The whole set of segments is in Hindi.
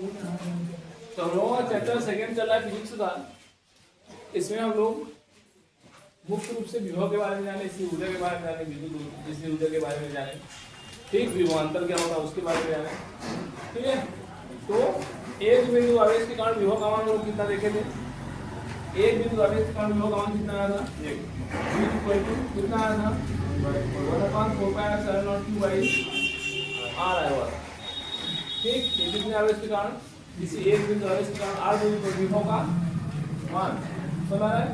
तो हम लोगों का चैप्टर सेकंड चल रहा है फिजिक्स का। इसमें हम लोग मुख्य रूप से विभव के बारे में जाने, इसकी ऊर्जा के बारे में जाने, विद्युत इसकी ऊर्जा के बारे में जाने, ठीक, विभवांतर क्या होता है उसके बारे में जाने, ठीक है। तो एक बिंदु आवेश के कारण विभव का मान लोग कितना देखे थे? एक बिंदु आवेश के कारण विभव का मान कितना आया था? कितना आया था? 1/4π/0 आया हुआ, ठीक। कितने आवेश के कारण? किसी एक बिंदु आवेश के कारण r दूरी पर विभव का मान समझ रहा है?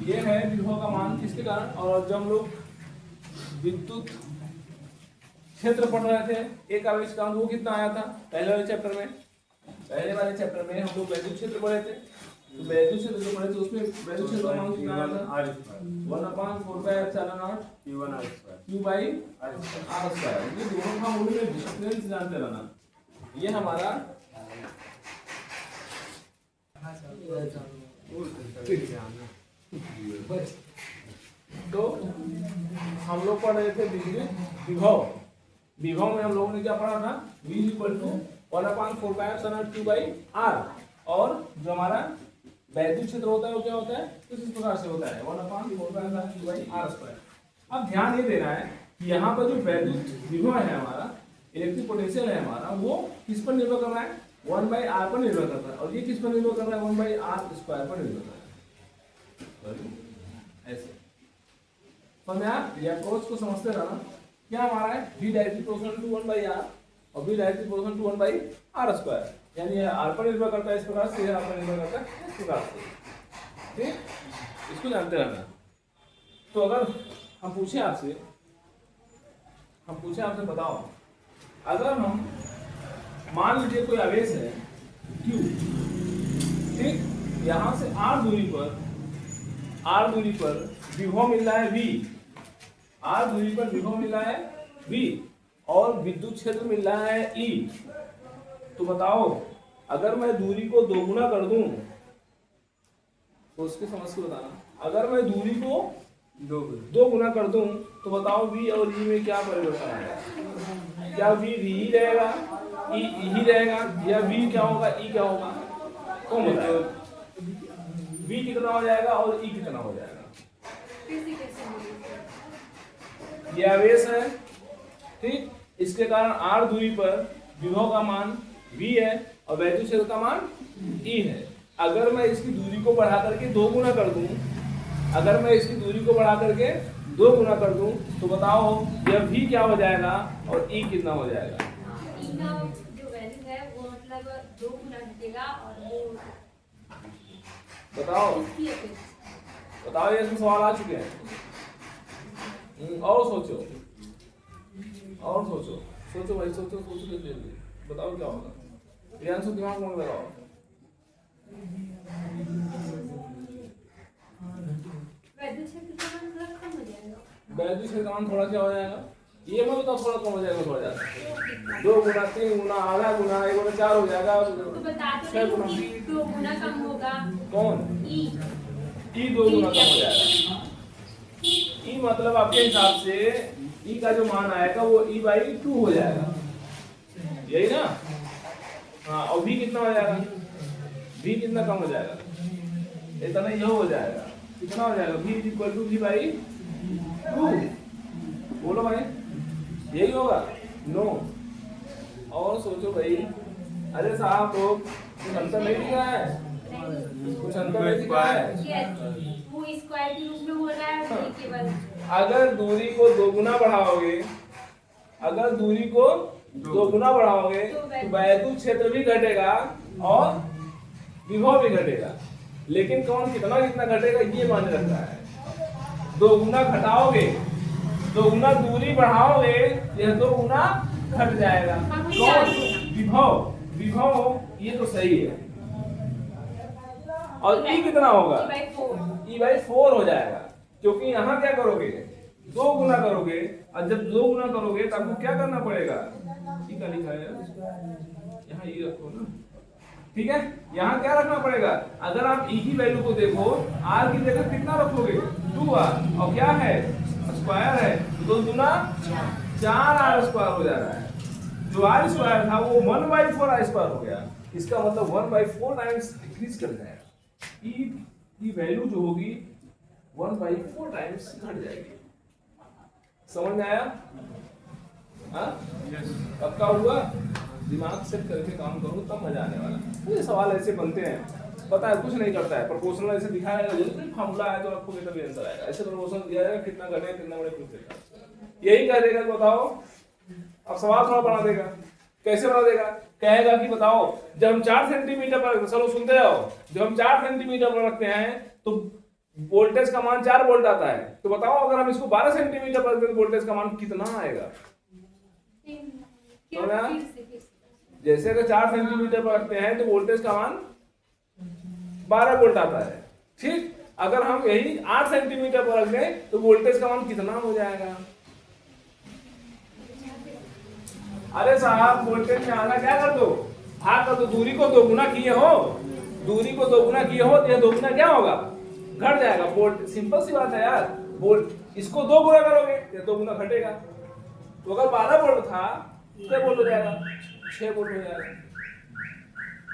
ये है विभव का मान किसके कारण। और जब हम लोग विद्युत क्षेत्र पढ़ रहे थे एक आवेश का वो कितना आया था पहले वाले चैप्टर में? पहले वाले चैप्टर में हम लोग वैद्युत क्षेत्र पढ़े थे। तो वैद्युत क्षेत्र जो पढ़े थे उसमें वैद्युत क्षेत्र का मान कितना आया था? 1/4π/0 q/r²। ये दोनों का मूल्य में डिफरेंस जानते रहना। ये हमारा तो हम लोग पढ़ रहे थे विद्युत विभव। विभव में हम लोगों ने क्या पढ़ा था? V = 1/4π/0 q/r। और जो हमारा वैद्युत क्षेत्र होता है वो क्या होता है? कुछ इस प्रकार से होता है 1/4π/0 q/r²। अब ध्यान ये देना है कि यहाँ पर जो वैद्युत विभव है हमारा, इलेक्ट्रिक पोटेंशियल है हमारा, वो किस पर निर्भर कर रहा है? 1/r पर निर्भर करता है। और ये किस पर निर्भर कर रहा है? 1/r² पर निर्भर कर रहा है। ऐसे समझ में आया? ये अप्रोच को समझते रहना। क्या हमारा है? v directly proportional to 1/r और v directly proportional to 1/r²। यानी ये r पर निर्भर करता है इस प्रकार से, r पर निर्भर करता है इस प्रकार से, ठीक। इसको जानते रहना। तो अगर हम पूछे आपसे बताओ, अगर हम मान लीजिए कोई आवेश है q, ठीक, यहां से r दूरी पर विभव मिल रहा है v, r दूरी पर विभव मिल रहा है v और विद्युत क्षेत्र मिल रहा है E। तो बताओ अगर मैं दूरी को दोगुना कर दूं तो उसकी समझ को बताना। अगर मैं दूरी को दो गुना कर दूं तो बताओ v और E में क्या परिवर्तन आएगा? क्या v ही रहेगा, E ही रहेगा, या v क्या होगा, E क्या होगा? कौन बताएगा? v कितना हो जाएगा और E कितना हो जाएगा? ये आवेश है, ठीक, इसके कारण r दूरी पर विभव का मान v है और वैद्युत क्षेत्र का मान E है। अगर मैं इसकी दूरी को बढ़ा करके दो गुना कर दूं, तो बताओ यह v क्या हो जाएगा और E कितना हो जाएगा? E का जो वैल्यू है वो मतलब 2 गुना घटेगा और वो बताओ ये इसमें सवाल आ चुके हैं। और सोचो भाई, सोचो जल्दी बताओ क्या होगा। प्रियांशु दिमाग में लगाओ। वैद्युत क्षेत्र का मान थोड़ा कम हो जाएगा। वैद्युत क्षेत्र का मान थोड़ा क्या हो जाएगा? ये मत बताओ थोड़ा कम हो जाएगा, थोड़ा ज्यादा। 2 गुना, 3 गुना, आधा गुना, 1 गुना 4 हो जाएगा। तो बता दो 2 गुना कम होगा। कौन? E 2 गुना कम हो जाएगा। E मतलब आपके हिसाब से E का जो मान आएगा वो E/2 हो जाएगा, यही ना? हाँ, और V कितना हो जाएगा? V कितना कम हो जाएगा? इतना यह हो जाएगा। कितना हो जाएगा? V = V/2। बोलो भाई, यही होगा? नो। और सोचो भाई। अरे साहब लोग कुछ अंतर नहीं दिख रहा है? वो स्क्वायर के रूप में हो रहा है केवल। अगर दूरी को दो गुना बढ़ाओगे तो वैद्युत क्षेत्र भी घटेगा और विभव भी घटेगा। लेकिन कौन कितना घटेगा ये मायने रखता है। 2 गुना घटाओगे, 2 गुना दूरी बढ़ाओगे, यह 2 गुना घट जाएगा। कौन? विभव ये तो सही है। और E कितना होगा? E/4 हो जाएगा। क्योंकि यहाँ क्या करोगे? 2 गुना करोगे, और जब 2 गुना करोगे तो आपको क्या करना पड़ेगा? E का लिखा है यहाँ, E रखो ना, ठीक है। यहाँ क्या रखना पड़ेगा? अगर आप E की वैल्यू को देखो, R की जगह कितना रखोगे? 2R, और क्या है? स्क्वायर है, 2 गुना 4R² हो जा रहा है। जो आर स्क्वायर था वो 1/4 आर स्क्वायर हो गया, इसका मतलब 1/4 टाइम्स डिक्रीज कर जाएगा। ई की वैल्यू जो होगी 1/4 टाइम्स घट जाएगी। समझ में आया? हाँ पक्का हुआ? दिमाग सेट करके काम करो तब मजा आने वाला। ये सवाल ऐसे बनते हैं, पता है कुछ नहीं करता है, प्रोपोर्शनल ऐसे दिखाया जाएगा, फार्मूला है तो आपको तभी आंसर आएगा। ऐसे प्रोपोर्शनल दिया जाएगा कितना घटे कितना बड़े पूछ देगा, यही कह देगा बताओ। अब सवाल थोड़ा बना देगा, कैसे बना देगा? कहेगा कि बताओ जब हम 4 सेंटीमीटर पर, चलो सुनते जाओ, जब हम 4 सेंटीमीटर पर रखते हैं तो वोल्टेज का मान 4 वोल्ट आता है, तो बताओ अगर हम इसको 12 सेंटीमीटर पर रखते हैं तो वोल्टेज का मान कितना आएगा? जैसे अगर 4 सेंटीमीटर पर रखते हैं तो वोल्टेज का मान 12 वोल्ट आता है, ठीक। अगर हम यही 8 सेंटीमीटर पर रख दें तो वोल्टेज का मान कितना हो जाएगा? अरे साहब वोल्टेज में आना क्या कर दो, भाग कर दो, दूरी को दोगुना किए हो, दूरी को दोगुना किए हो तो यह दोगुना क्या होगा? घट जाएगा। वोल्ट सिंपल सी बात है यार, वोल्ट इसको 2 गुना करोगे ये 2 गुना घटेगा। तो अगर 12 वोल्ट था 6 वोल्ट हो जाएगा, 6 वोल्ट हो जाएगा।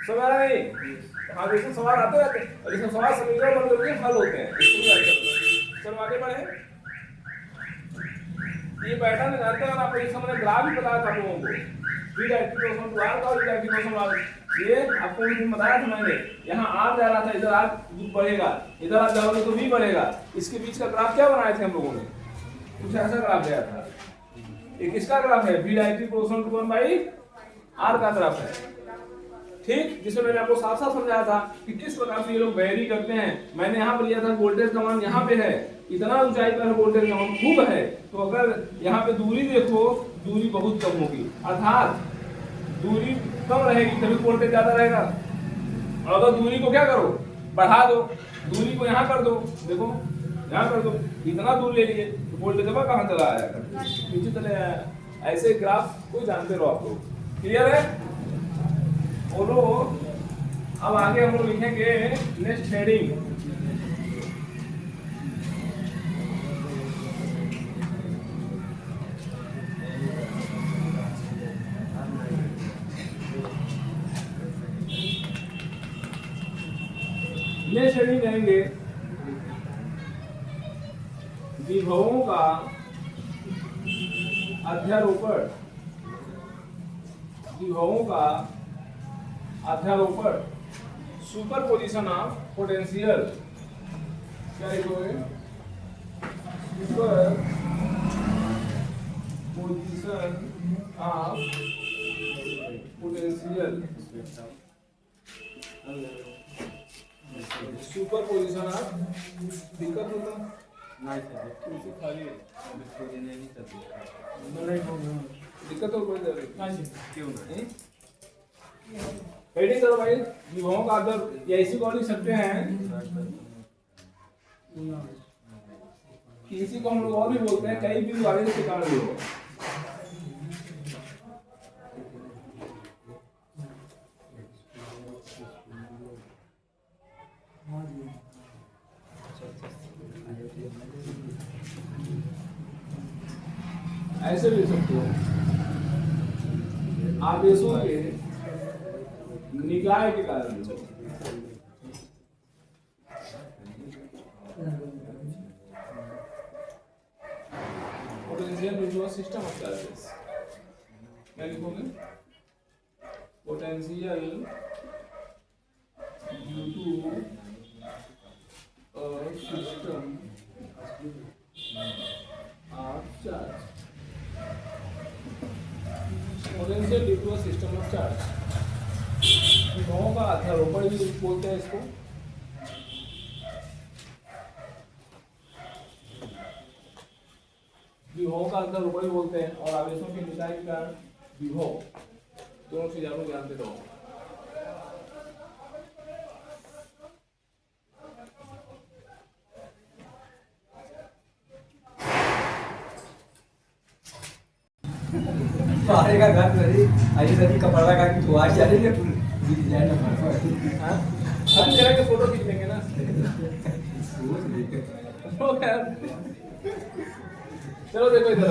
समझ आ रहा नहीं? हाँ जैसे सवाल आते रहते हैं और इसमें सवाल समीकरण बन करके हल होते हैं। चलो आगे बढ़े। ये पैटर्न जानते हैं आपको, इस हमने ग्राफ भी बताया था आप लोगों को, v directly proportional to r का और v डायरेक्टिव प्रोपोर्शनल r। ये आपको भी बताया था मैंने, यहाँ r जा रहा था, इधर r बढ़ेगा, इधर आप जाओगे तो v बढ़ेगा। इसके बीच का ग्राफ क्या बनाए थे हम लोगों ने? कुछ ऐसा ग्राफ गया था। एक इसका ग्राफ है v directly proportional to 1/r का ग्राफ है, ठीक, जिसमें मैंने आपको साफ साफ समझाया था कि किस प्रकार से ये लोग वेरी करते हैं। मैंने यहाँ पर लिया था वोल्टेज का मान यहाँ पे है, इतना ऊंचाई पर वोल्टेज का मान खूब है, तो अगर यहाँ पे दूरी देखो, दूरी बहुत कम होगी, अर्थात दूरी कम रहेगी तभी वोल्टेज ज्यादा रहेगा। और अगर दूरी को क्या करो, बढ़ा दो, दूरी को यहाँ कर दो, देखो यहाँ कर दो, इतना दूर ले लिए तो वोल्टेज कहाँ चला आएगा? नीचे चले आया। ऐसे ग्राफ को जानते रहो आप लोग, क्लियर है? बोलो। अब आगे हम लोग लिखेंगे नेक्स्ट हेडिंग, नेक्स्ट हेडिंग कहेंगे विभवों का अध्यारोपण, विभवों का अध्यारोपण, सुपरपोजिशन ऑफ पोटेंशियल। क्या लिखोगे? Superposition of potential, superposition of, दिक्कत होता नहीं खाली दिक्कत हो कोई क्यों नहीं? हेडिंग करो भाई, विभवों का अध्ययन, या इसी को लिख सकते हैं कि इसी को हम लोग और भी बोलते हैं, कई भी आगे से कारण भी हो। ऐसे लिख सकते हो, आवेशों के निकाय के कारण potential due to system of charges. क्या लिखोगे? Potential due to system of charge, potential due to system of charge. विभवों का अध्यारोपण भी बोलते हैं इसको। विभवों का अध्यारोपण भी बोलते हैं, और आवेशों के निकाय के कारण विभव, दोनों चीज आप लोग जानते रहो। बाहर का घर करी आई सदी कपड़ा का की धुआ चले ने पूरी डिजाइन में। हां अभी जरा के फोटो खींच लेंगे ना। चलो देखो इधर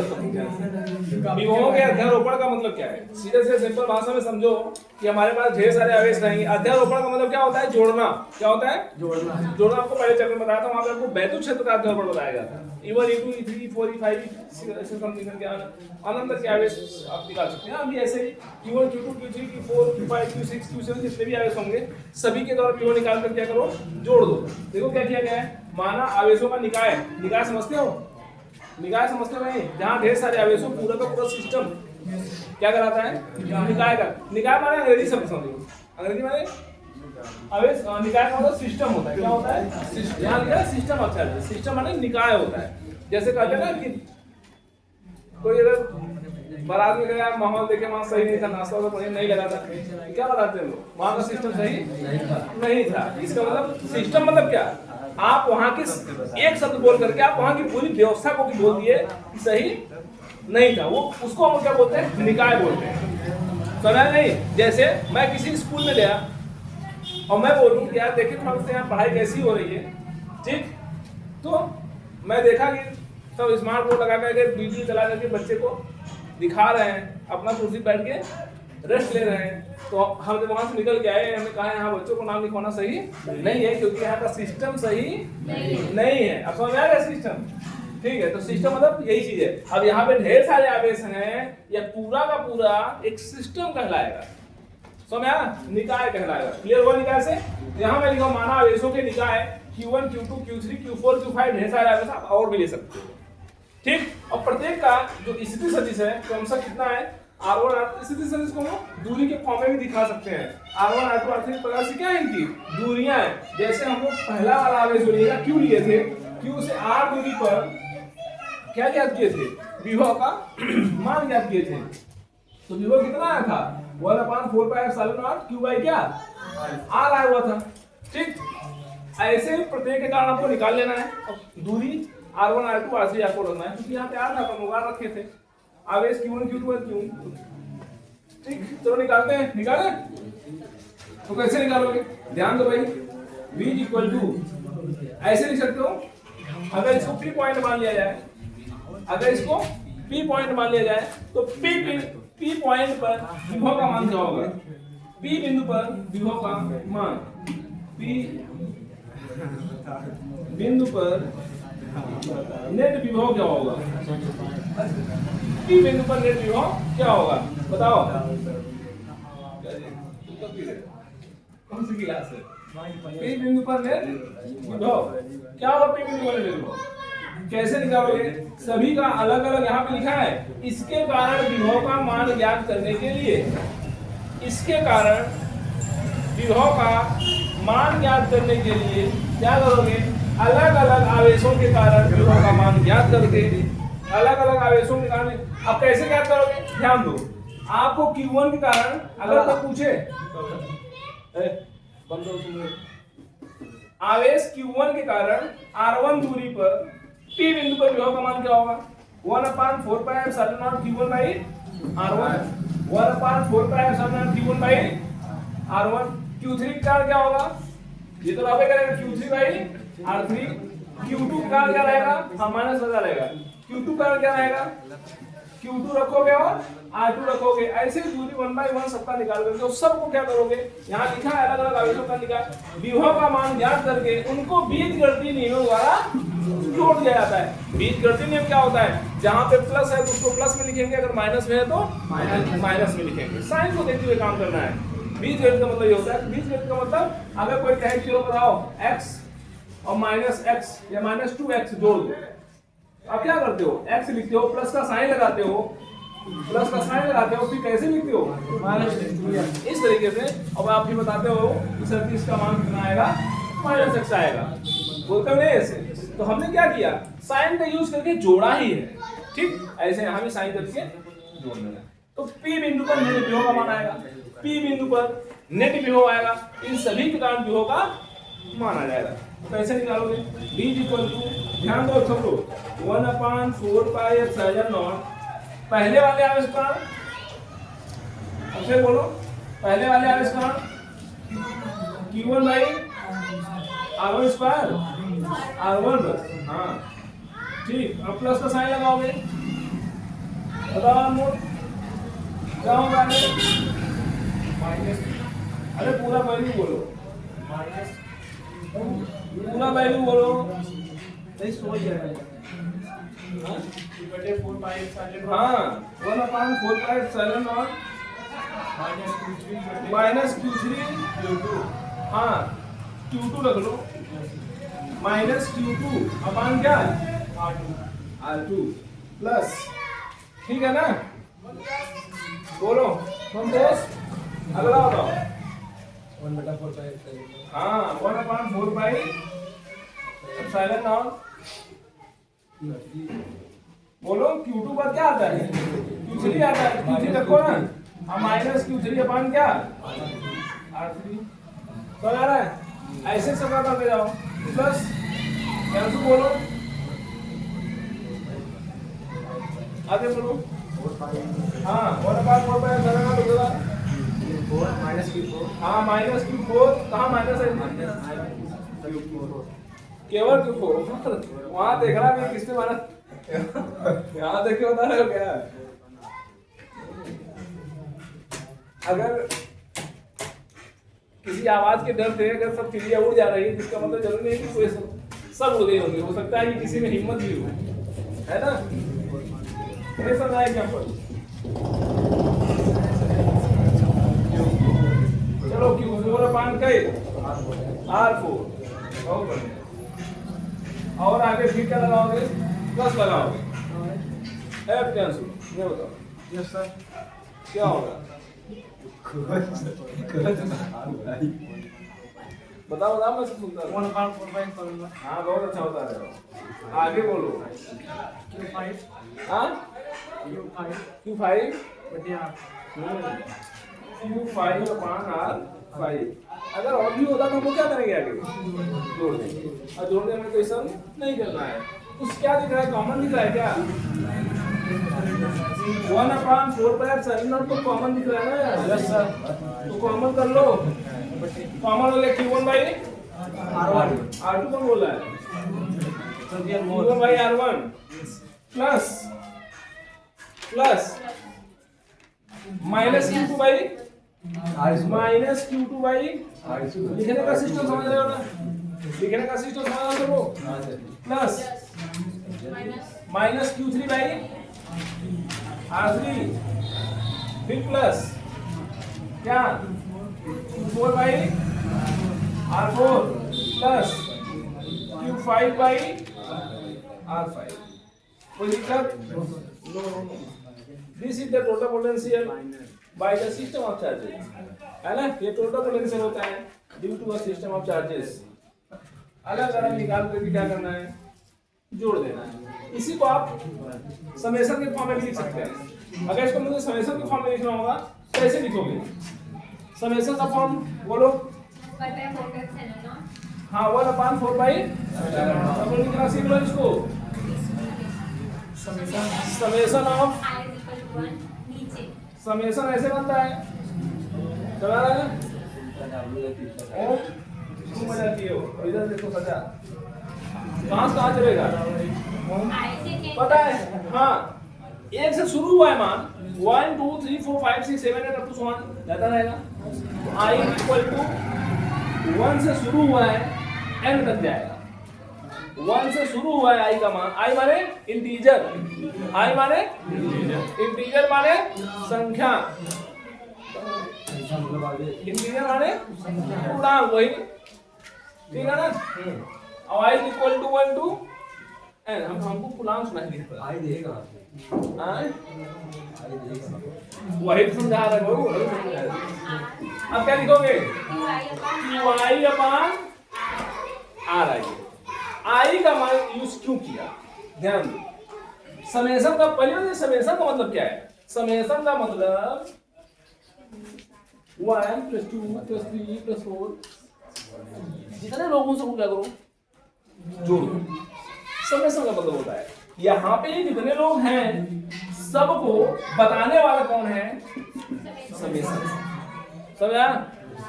विभवों के अध्यारोपण का मतलब क्या है? सीधे से सिंपल भाषा में समझो कि हमारे पास ढेर सारे आवेश रहेंगे। अध्यारोपण का मतलब क्या होता है? जोड़ना। क्या होता है? जोड़ना आपको पहले चैप्टर में बताया था, वहां पे आपको वैद्युत क्षेत्र का अध्यारोपण बताया गया था। E1 E2 E3 E4 E5 ऐसे समथिंग करके अनंत के आवेश आप निकाल सकते हैं। अभी ऐसे ही Q1 Q2 Q3 Q4 Q5 Q6 Q7 जितने भी आवेश होंगे सभी के द्वारा विभव निकाल कर क्या करो? जोड़ दो। देखो क्या किया गया है, माना आवेशों का निकाय। निकाय समझते हो? निकाय समझते हो नहीं? जहाँ ढेर सारे आवेशों पूरा का पूरा सिस्टम क्या कराता है? निकाय का। निकाय माने अंग्रेजी शब्द समझो। अंग्रेजी माने आवेश, निकाय का मतलब सिस्टम होता है। क्या होता है? यहाँ लिखा है सिस्टम। अच्छा है, सिस्टम माने निकाय होता है। जैसे कहते हैं ना कि कोई अगर बारात में गया, माहौल देखे वहाँ सही नहीं था, नाश्ता तो बढ़िया नहीं लगा था, क्या बताते हैं लोग? वहाँ का सिस्टम सही नहीं था। इसका मतलब सिस्टम मतलब क्या? आप वहाँ की एक शब्द बोल करके आप वहाँ की पूरी व्यवस्था को भी बोल दिए कि सही नहीं था, वो उसको हम क्या बोलते हैं? निकाय बोलते हैं। समझा नहीं? जैसे मैं किसी स्कूल में गया और मैं बोलूँ कि यार देखिए थोड़ा सा यहाँ पढ़ाई कैसी हो रही है, ठीक? तो मैं देखा कि सब स्मार्ट बोर्ड लगा करके वीडियो चला करके बच्चे को दिखा रहे हैं, अपना कुर्सी बैठ के रेस्ट ले रहे हैं। तो हम जब वहाँ से निकल के आए, हमने कहा यहाँ बच्चों को नाम लिखवाना सही नहीं है, क्योंकि यहाँ का सिस्टम सही नहीं है। अब समझ आ गया सिस्टम? ठीक है, तो सिस्टम मतलब यही चीज है। अब यहाँ पे ढेर सारे आवेश हैं, यह पूरा का पूरा एक सिस्टम कहलाएगा। समझ आया? निकाय कहलाएगा। क्लियर हुआ निकाय से? यहाँ मैं लिखा माना आवेशों के निकाय Q1 Q2 Q3 Q4 Q5 ढेर सारे आवेश आप और भी ले सकते हो, ठीक? और प्रत्येक का जो स्थिति सदिश है क्रमशः कितना है? R1 R2 स्थिति सदिश को दूरी के फॉर्म में भी दिखा सकते हैं। R1 R2 R3 प्रकार से क्या है इनकी दूरियां हैं। जैसे हम लोग पहला वाला आवेश जो लिया Q लिए थे, Q से R दूरी पर क्या ज्ञात किए थे? विभव का मान ज्ञात किए थे। तो विभव कितना आया था? 1/4πε0 Q बाई क्या R आया हुआ था, ठीक? ऐसे प्रत्येक के कारण आपको निकाल लेना है। दूरी R1 R2 R3 आपको रखना है, क्योंकि यहाँ पे R था तो हम रखे थे। आवेश Q1 Q2 और Q, ठीक? चलो निकालते हैं। निकाले तो कैसे निकालोगे? ध्यान दो भाई। V इक्वल टू ऐसे लिख सकते हो, अगर इसको P पॉइंट मान लिया जाए, अगर इसको P पॉइंट मान लिया जाए तो P पॉइंट पर विभव का मान क्या होगा? P बिंदु पर विभव का मान, P बिंदु पर नेट विभव क्या होगा? P बिंदु पर नेट विभव क्या होगा? बताओ। कौन सी क्लास है? P बिंदु पर नेट विभव क्या होगा? P बिंदु पर नेट विभव कैसे निकालोगे? सभी का अलग अलग यहाँ पे लिखा है। इसके कारण विभव का मान ज्ञात करने के लिए, इसके कारण विभव का मान ज्ञात करने के लिए क्या करोगे? अलग अलग आवेशों के कारण विभव का मान ज्ञात करके, अलग अलग आवेशों के कारण। अब कैसे ज्ञात करोगे? ध्यान दो, आपको Q1 के कारण अगर कोई पूछे आवेश Q1 के कारण R1 दूरी पर P बिंदु पर विभव का मान क्या होगा? 1/4πε0 Q1 by R1, 1/4πε0 Q1 by R1। Q3 का क्या होगा? ये तो लाभे करेगा Q3 बाई R3। Q2 का क्या रहेगा? हाँ माइनस बता रहेगा। Q2 का क्या रहेगा? Q2 रखोगे और R2 रखोगे। ऐसे दूरी 1/1 सबका निकाल करके उस सबको क्या करोगे? यहाँ लिखा है अलग अलग आवेशों का निकाल, विभव का मान ज्ञात करके उनको बीजगणितीय नियमों द्वारा जोड़ दिया जाता है। बीजगणितीय नियम क्या होता है? जहाँ पे प्लस है तो उसको प्लस में लिखेंगे, अगर माइनस में है तो माइनस में लिखेंगे। साइन को देखते हुए काम करना है। बीजगणित का मतलब ये होता है, बीजगणित का मतलब अगर कोई कहे चलो बताओ x और -x या -2x जोड़ दो, आप क्या करते हो? x लिखते हो, प्लस का साइन लगाते हो, फिर कैसे लिखते हो? इस तरीके से। अब आप भी बताते हो कि सर कि इसका मान कितना आएगा? -x आएगा। बोलते हो नहीं ऐसे? तो हमने क्या किया? साइन का यूज करके जोड़ा ही है, ठीक? ऐसे यहाँ भी साइन करके जोड़ देना। तो P बिंदु पर नेट विभव का मान आएगा, P बिंदु पर नेट विभव आएगा, इन सभी के कारण विभव का मान आ जाएगा। तो कैसे निकालोगे? D इक्वल टू, ध्यान दो सब लोग, 1/4πε0 पहले वाले आवेश का, अब से बोलो, पहले वाले आवेश का Q1 by R1 square R1 बस, हाँ ठीक, अब प्लस का साइन लगाओगे, बताओ अनमोल क्या होगा आगे? अरे पूरा वैल्यू बोलो, पूरा वैल्यू बोलो। नहीं सो जाएगा। हाँ 1/4 और माइनस Q3 हाँ Q2 रख लो, माइनस Q2 अपान क्या R2 प्लस, ठीक है ना? बोलो तुम दोस्त, अगला बताओ। 1/4 हाँ 1/4 एप्सिलॉन नॉट, बोलो Q2 पर क्या आता है? Q3 आता है, Q3 रखो ना, अब माइनस Q3 अपान क्या R3, तो आ रहा है, ऐसे सब करते जाओ, प्लस कैंसिल बोलो, आगे बोलो। हाँ 1/4 एप्सिलॉन नॉट होगा, हाँ माइनस Q4 कहाँ माइनस है? केवल Q4 वहाँ देख रहा मैं किसने माना, यहाँ देख के बता रहे हो क्या? अगर किसी आवाज के डर से अगर सब चिड़िया उड़ जा रही है, जिसका मतलब जरूरी नहीं कि कोई सब उड़ गई होंगी, हो सकता है कि किसी में हिम्मत भी हो, है ना? नहीं समझ आया एग्जाम्पल? चलो Q4 अपान कई R4, बहुत बढ़िया। और आगे फिर क्या लगाओगे? प्लस लगाओगे, F कैंसिल, ये बताओ यस सर। क्या होगा? बताओ बताओ, मैं सब सुनता हूँ। 1/4 करूंगा। हाँ बहुत अच्छा बता रहे हो, आगे बोलो। Q5 हाँ Q5 Q5 अपान R5, अगर और भी होता तो हम लोग क्या करेंगे? आगे जोड़ देंगे, और जोड़ने में कोई सम नहीं करना है। कुछ क्या दिख रहा है? कॉमन दिख रहा है क्या? 1/4 एप्सिलॉन नॉट तो कॉमन दिख रहा है ना यार? Yes sir. तो कॉमन कर लो, कॉमन हो गया Q1/R1, R2 कौन बोला है? Q1/R1 प्लस माइनस Q2 लिखने का सिस्टम समझ रहे हो ना? लिखने का सिस्टम समझ रहे हो? प्लस माइनस Q3/R3, फिर प्लस क्या Q4/R4 प्लस Q5/R5। कोई दिक्कत? No. This is the total potential by the system of charges, है ना? ये टोटल पोटेंशियल होता है due to a system of charges. अलग अलग निकाल करके क्या करना है? जोड़ देना है। इसी को आप समेशन के फॉर्म में भी लिख सकते हैं। अगर इसको मुझे समेशन के फॉर्म में लिखना होगा तो कैसे लिखोगे? समेशन का फॉर्म बोलो। हाँ 1/4 अब लिखना सीख लो इसको, समेशन ऑफ, समेशन ऐसे बनता है, चला रहा है ना? घूम जाती हो, इधर देखो सजा कहाँ चलेगा? पता है? हाँ एक से शुरू हुआ है मान 1 2 3 4 5 6 7 8 अप टू 1 जाता रहेगा। तो I इक्वल टू 1 से शुरू हुआ है n तक जाएगा। 1 से शुरू हुआ है I का मान, I माने इंटीजर, I माने इंटीजर माने संख्या, इंटीजर माने पूर्णांक, वही ठीक है ना? और I equal to 1 to n, हमको पूर्णांक सुनाई आई देगा। वही तो समझा रहा है। अब क्या लिखोगे? QI upon RI। I का मान यूज क्यों किया? ध्यान दो। समेशन का पहले समेशन का मतलब क्या है? समेशन का मतलब 1 + 2 + 3 + 4 जितने लोगों से क्या करो जोड़ दो। समेशन का मतलब होता है यहाँ पे जितने लोग हैं सबको बताने वाला कौन है? समेशन। समझा?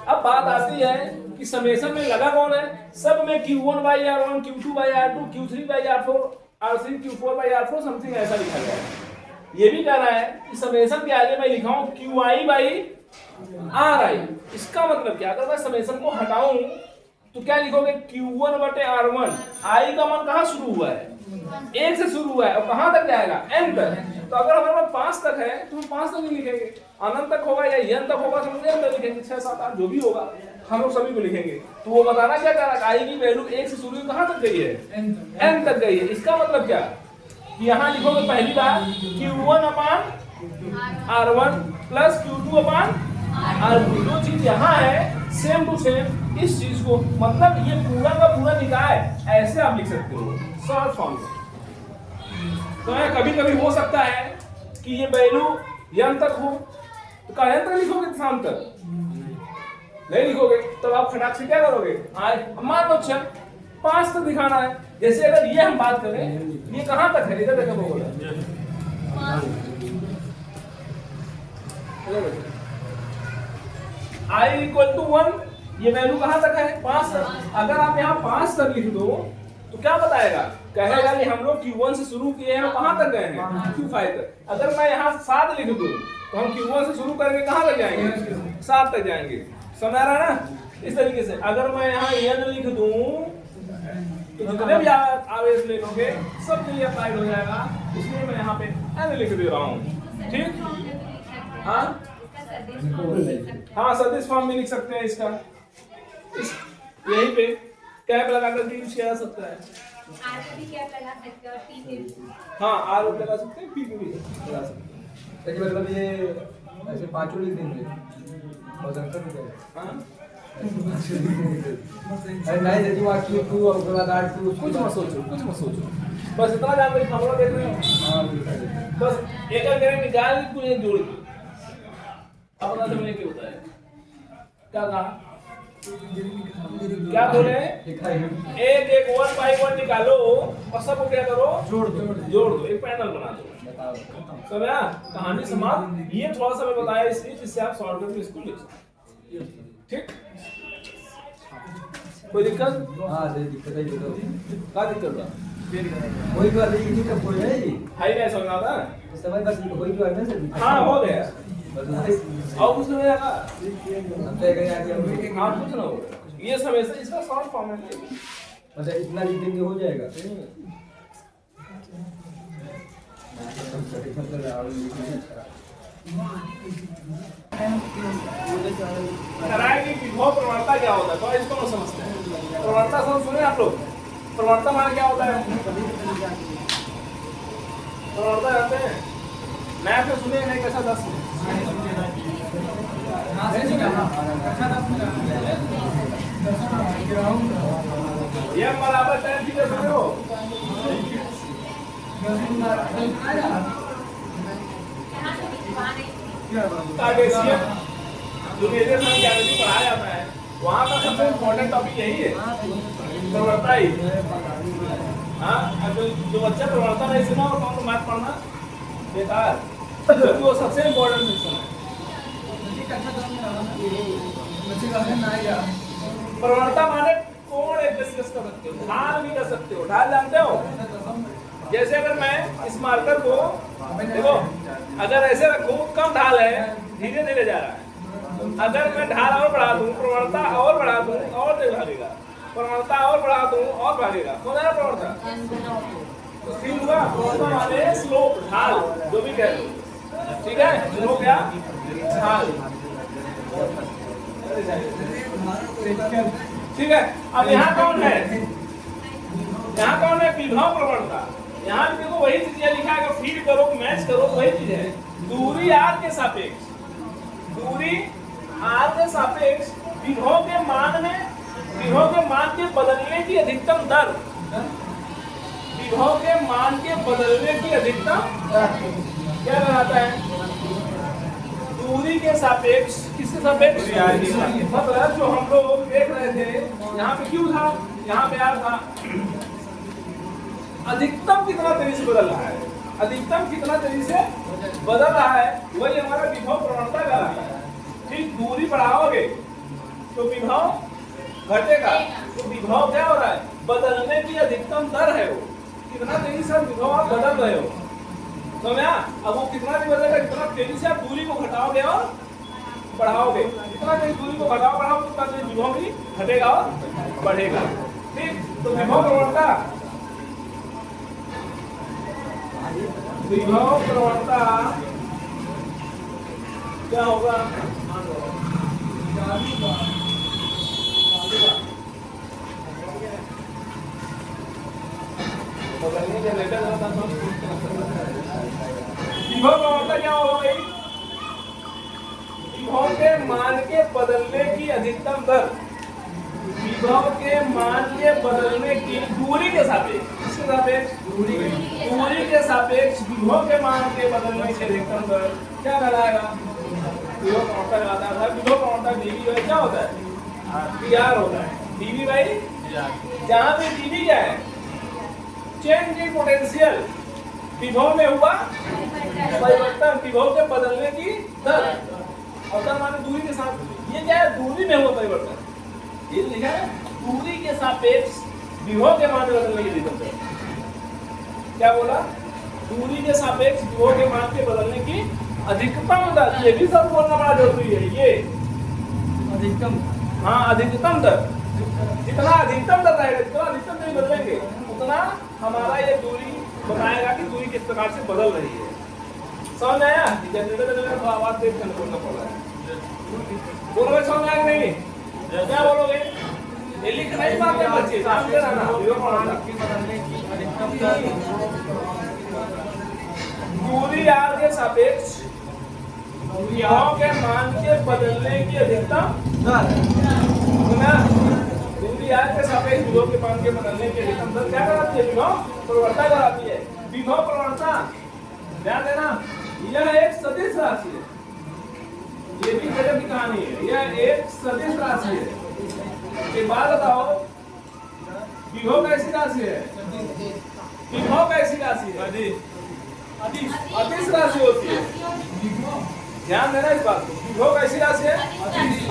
अब बात आती है कि समेशन में लगा कौन है? सब में Q1/R1, Q2/R2, Q3/R4 R3 Q4/R4 something ऐसा लिखा गया है। ये भी कह रहा है कि समेशन के आगे मैं लिखा हूं QI/RI। इसका मतलब क्या, अगर मैं समेशन को हटाऊं तो क्या लिखोगे, Q1/R1। I का मान कहां शुरू हुआ है, 1 से शुरू हुआ है और कहां तक जाएगा, n तक। तो अगर हमारे पास 5 तक है तो हम 5 तक ही लिखेंगे, अनंत तक होगा या n तक होगा तो हम n तक लिखेंगे, 6 7 8 जो भी होगा हम लोग सभी को लिखेंगे। तो वो बताना क्या चाह रहा है, I की वैल्यू 1 से शुरू कहां तक गई है, n तक गई है। इसका मतलब क्या कि यहाँ लिखोगे पहली बार Q1/R1 प्लस Q2/R2। जो चीज यहाँ है सेम टू सेम इस चीज को, मतलब ये पूरा का पूरा निकाय ऐसे आप लिख सकते हो शॉर्ट फॉर्म में। तो कभी कभी हो सकता है कि ये वैल्यू n तक हो तो क्या n तक लिखोगे, शाम तक नहीं लिखोगे, तब आप खटाक से क्या करोगे, आज मान लो 5 तक दिखाना है। जैसे अगर ये हम बात करें, ये कहां तक है, इधर देखो बोला I = 1, ये वैल्यू कहां तक है, 5 तक। अगर आप यहाँ 5 तक लिख दो तो क्या बताएगा, कहेगा कि हम लोग Q1 से शुरू किए हैं, कहां तक गए हैं, Q5 तक। अगर मैं यहाँ 7 लिख दूं तो हम Q1 से शुरू करके कहां तक जाएंगे, 7 तक जाएंगे। समझ आ रहा है ना। इस तरीके से अगर मैं यहाँ n लिख दूं तो जितने भी आवेश ले लोगे सब के लिए अप्लाइड हो जाएगा, इसलिए मैं यहाँ पे n लिख दे रहा हूँ। ठीक, हाँ हाँ सदिश फॉर्म में लिख सकते हैं इसका, इस यहीं पे कैप लगा कर यूज किया जा सकता है। हाँ आर लगा सकते हैं, पी भी लगा सकते हैं। मतलब ये ऐसे पांचों लिख देंगे बहुत अंतर हो जाएगा। हाँ अरे नहीं देखो बाकी तू और उसके बाद आठ तू कुछ मत सोचो, बस इतना जान रही फॉर्मूला देख रहे हो। हाँ बस एक अगर निकाल पूरे जोड़ के अब बता समझने क्या होता है, क्या कहा, क्या बोले, एक 1/1 निकालो और सबको क्या करो, जोड़ दो, एक पैनल बना दो। समझा, कहानी समाप्त। ये थोड़ा सा मैं बताया इसलिए जिससे आप शॉर्टकट में इसको लिख सकते। ठीक, कोई दिक्कत, हाँ दिक्कत है, क्या दिक्कत है, कोई बात नहीं, तो कोई है हाई नहीं समझ आता है, समय बस कोई तो है ना सर। हाँ हो गया, बस और कुछ नहीं आएगा, हम तय करें आगे हम हाँ कुछ ना होगा। ये समय से इसका शॉर्ट फॉर्म है, मतलब इतना लिख देंगे हो जाएगा। कराएगी विभव प्रवणता क्या होता है, तो इसको हम समझते हैं। प्रवणता सब सुने आप लोग, प्रवणता माने क्या होता है, प्रवणता जानते हैं, मैथ में सुने नहीं, कैसा 10 में ये बराबर tan थीटा सुने हो, कार्टेशियन जो निर्देशांक ज्यामिति पढ़ाया जाता है वहाँ का सबसे इम्पोर्टेंट टॉपिक यही है, प्रवणता ही। हाँ, जो बच्चा प्रवणता नहीं सुना और कौन मैथ पढ़ना बेकार, क्योंकि वो सबसे इम्पोर्टेंट सेक्शन है। प्रवणता माने कोण एडजस्ट कर सकते हो, ढाल भी कर सकते हो। ढाल जानते हो, जैसे अगर मैं इस मार्कर को देखो, अगर ऐसे रखूं कम ढाल है, धीरे धीरे जा रहा है। अगर मैं ढाल और बढ़ा दूं, प्रवणता और बढ़ा दूं, और तेज भागेगा, प्रवणता और बढ़ा दूं और भागेगा। कौन है प्रवणता, तो स्थिर हुआ। प्रवणता माने स्लोप, ढाल, जो भी कह लो, ठीक है, स्लोप या ढाल, ठीक है। अब यहाँ कौन है, यहाँ कौन है, विभव प्रवणता। यहाँ भी देखो वही चीज लिखा है, फीड करो मैच करो, वही चीज है। दूरी r के सापेक्ष, दूरी r के सापेक्ष विभव के मान में, विभव के मान के बदलने की अधिकतम दर, विभव के मान के बदलने की अधिकतम क्या कहलाता है, दूरी के सापेक्ष, किसके सापेक्ष, मतलब जो हम लोग देख रहे थे, यहाँ पे क्यों था, यहाँ पे r था। अधिकतम कितना तेजी से बदल रहा है, अधिकतम कितना तेजी से बदल रहा है, वही हमारा विभव प्रवणता कहलाता है। ठीक, दूरी बढ़ाओगे तो विभव घटेगा, तो विभव क्या हो रहा है, बदलने की अधिकतम दर है वो। कितना तेजी से विभव आप बदल रहे हो, समझा? अब वो कितना भी बदलेगा, कितना तेजी से आप दूरी को घटाओगे और बढ़ाओगे, जितना तेजी दूरी को घटाओ बढ़ाओगे उतना तेजी विभव भी घटेगा और बढ़ेगा। ठीक, तो विभव प्रवणता क्या होगा? विभव प्रवणता क्या होगा भाई? विभव के मान के बदलने की अधिकतम दर, विभव के मान के बदलने की दूरी के सापेक्ष, किसके सापेक्ष? दूरी के सापेक्ष विभव के मान के बदलने की अधिकतम दर क्या कहलाएगा? विभव प्रवणता कहलाता है। विभव प्रवणता डीवी भाई क्या होता है? पीआर होता है। डीवी भाई जहां पे डीवी क्या है? चेंज इन पोटेंशियल, विभव में हुआ परिवर्तन, विभव के बदलने की दर, और दर माने दूरी के साथ, ये क्या है? दूरी में हुआ परिवर्तन, ये लिखा है दूरी के सापेक्ष विभव के मान में बदलने की अधिकतम दर। क्या बोला? दूरी के सापेक्ष विभव के मान के बदलने की अधिकतम दर, ये भी सब बोलना बड़ा जरूरी है। ये अधिकतम, हाँ अधिकतम दर, जितना अधिकतम दर रहेगा, जितना अधिकतम दूरी बदलेंगे उतना हमारा ये दूरी बताएगा कि दूरी किस प्रकार से बदल रही है। समझ आया? जनरेटर तो आवाज तेज करना पड़ता है। बोलोगे समझ आया नहीं? क्या बोलोगे? ये लिख नहीं पाते बच्चे, समझते रहना। विभव प्रवणता की बदलने की अधिकतम दर, दूरी आर के सापेक्ष विभव के मान के बदलने की अधिकतम दर, दूरी आर के सापेक्ष विभव के मान के बदलने की अधिकतम दर क्या कराती है? विभव प्रवणता कराती है। विभव प्रवणता ध्यान देना, यह एक सदिश राशि है। ये भी गजब की कहानी है। यह एक सदिश राशि है। एक बात बताओ, विभव कैसी राशि है? विभव कैसी राशि है? अदिश राशि होती है। ध्यान देना इस बात को। विभव कैसी राशि है?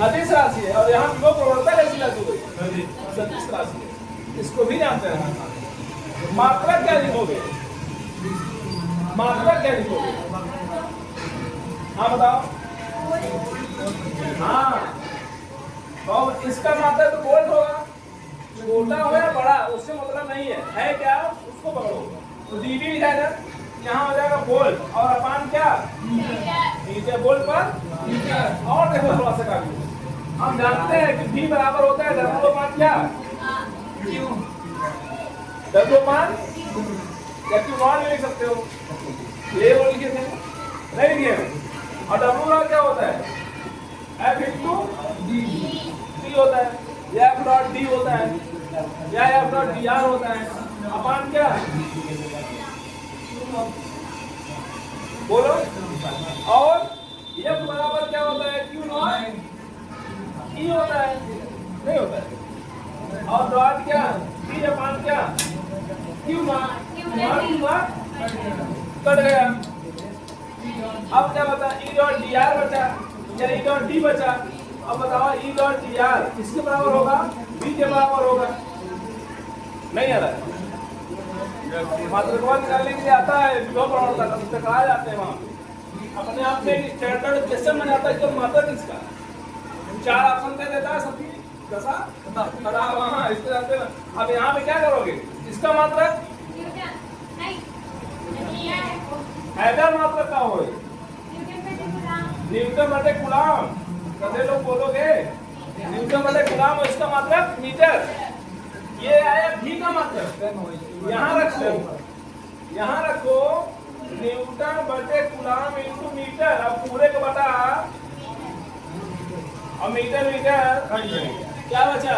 अदिश राशि है। और यहाँ विभव प्रवणता कैसी राशि हो गई? सदिश राशि है। इसको भी जानते हैं। मात्रा क्या लिखोगे? मात्रा क्या लिखोगे? हाँ बताओ। हाँ, तो इसका मात्रा तो वोल्ट होगा, छोटा हो या बड़ा उससे मतलब नहीं है क्या? उसको पकड़ो। तो डीवी लिखा है, यहाँ हो जाएगा वोल्ट, और अपान क्या? मीटर। वोल्ट पर मीटर। और देखो थोड़ा सा काफी, हम जानते हैं कि V बराबर होता है द्रव्यमान क्या? क्यू। द्रव्यमान या क्यू नॉट लिख सकते हो, ये वो लिखे थे नहीं लिखे। और W क्या होता है? F इंटू D होता है, या F डॉट D होता है, या F डॉट DR होता है। अपान क्या? बोलो। और F बराबर क्या होता है? Q नॉट E होता है, नहीं होता है। और डॉट क्या? D अपान क्या? Q नॉट कट गया। अब क्या बता? E डॉट DR बचा या E डॉट D बचा। अब बताओ E डॉट DR किसके बराबर होगा? V के बराबर होगा। नहीं आ रहा है? मात्रक निकालने के लिए आता है विभव प्रवणता का, उससे कहा जाते हैं वहाँ अपने आप में स्टैंडर्ड क्वेश्चन बन जाता है कि मात्रक किसका। 4 ऑप्शन दे देता है सभी दशा खराब। हाँ इसके जानते हैं। अब यहाँ पे क्या करोगे? इसका मात्रक हैदर मात्रक का हो, न्यूटन बटे कूलाम। कदे लोग बोलोगे न्यूटन बटे कूलाम, और इसका मात्रक मीटर। ये आया V का मात्रक, यहाँ रखो, यहाँ रखो न्यूटन बटे कूलाम इंटू मीटर। अब पूरे को बता, और मीटर क्या बचा?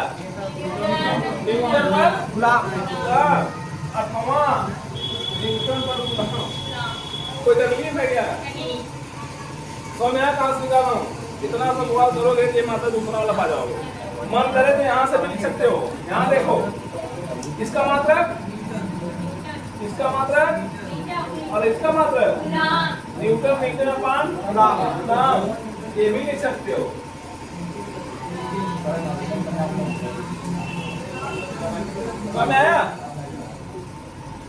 न्यूटन पर कूलाम अथवा न्यूटन पर कूलाम। कोई तकलीफ है क्या? तो मैं कहाँ से निकाल रहा हूँ? इतना सा सवाल करोगे ये मात्रा दूसरा वाला पा जाओगे। मन करे तो यहाँ से भी लिख सकते हो। यहाँ देखो, इसका मात्रक, इसका मात्रक और इसका मात्रक न्यूटन मीटर अपान कूलाम, ये भी लिख सकते हो। समझ आया?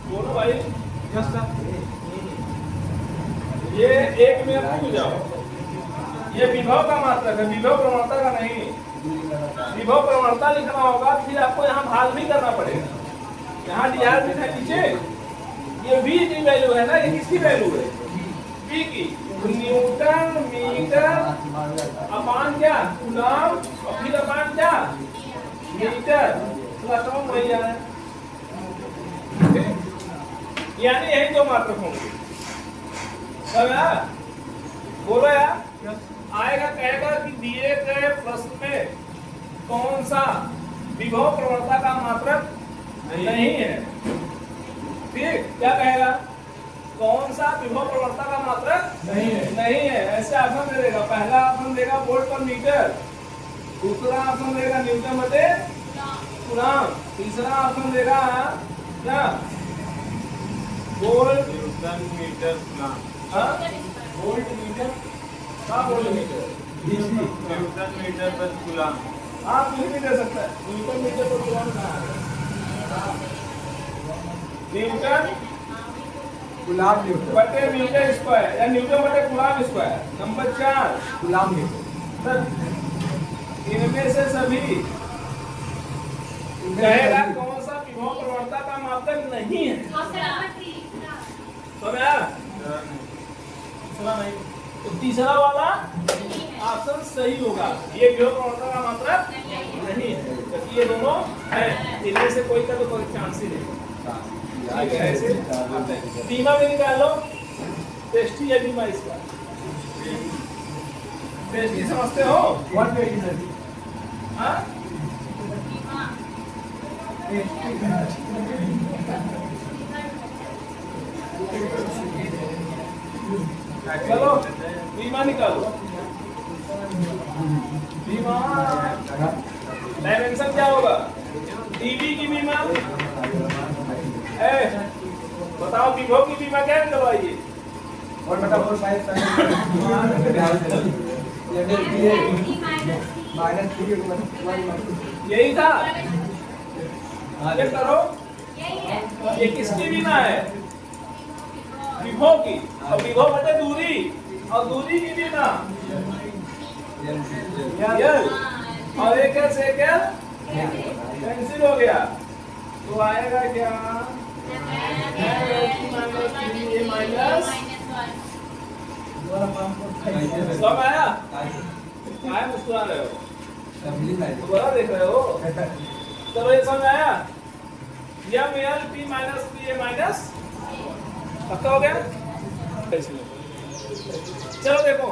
बोलो। यस सर ये 1 मिनट रुक जाओ। ये विभव का मात्रक है, विभव प्रवणता का नहीं। विभव प्रवणता लिखना होगा, फिर आपको यहाँ भाग भी करना पड़ेगा। यहाँ dr लिखा है नीचे, ये v की वैल्यू है ना, ये किसकी वैल्यू है? v की। न्यूटन मीटर अपान क्या? कूलम, और फिर अपान क्या? मीटर। थोड़ा कम वही है, यानी यही दो मात्रक होंगे। समझा? बोलो यार। आएगा कहेगा कि दिए गए प्रश्न में कौन सा विभव प्रवणता का मात्रक नहीं है। ठीक, क्या कहेगा? कौन सा विभव प्रवणता का मात्रक नहीं है। नहीं है, ऐसे ऑप्शन दे देगा। पहला ऑप्शन देगा वोल्ट पर मीटर, दूसरा ऑप्शन देगा न्यूटन बटे कूलम, तीसरा ऑप्शन देगा क्या? Volt newton metre coulomb. हाँ? वोल्ट मीटर का वोल्ट मीटर, न्यूटन मीटर पर कूलम। हाँ कुछ भी दे सकता है। न्यूटन मीटर पर कूलम कहाँ है? न्यूटन गुलाम न्यूटन बटे मीटर स्क्वायर या न्यूटन बटे कूलम स्क्वायर। नंबर 4, गुलाम न्यूटन इनमें से सभी कहेगा कौन सा विभव प्रवणता का मात्रक नहीं है। समझ आया? तीसरा नहीं, तो तीसरा वाला ऑप्शन सही होगा। ये विभव प्रवणता का मात्रक नहीं है, क्योंकि ये दोनों है। इनमें से कोई का तो कोई चांस ही नहीं। ठीक है, ऐसे आते हैं। बीमा में निकाल लो, टेस्टी है बीमा इसका। टेस्टी समझते हो? 120 सर हाँ? चलो बीमा निकालो। बीमा डायमेंशन क्या होगा? टीवी की बीमा। बताओ विभव की बीमा क्या निकलवाइए? और बटा 4 5 यही था। ये करो, ये किसकी बीमा है? विभव की। और विभव बटे दूरी, और दूरी की बीमा यल, और एक है सेकंड कैंसिल हो गया, तो आएगा क्या? माइनस सब आया। क्या मुस्कुरा रहे हो? दोबारा देख रहे हो? चलो ये समझ आया? यम L P minus P A minus पक्का हो गया? चलो देखो,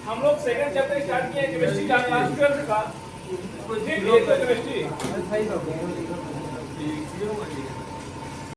हम लोग सेकंड चैप्टर स्टार्ट किए केमिस्ट्री का, क्लास 12 का। केमिस्ट्री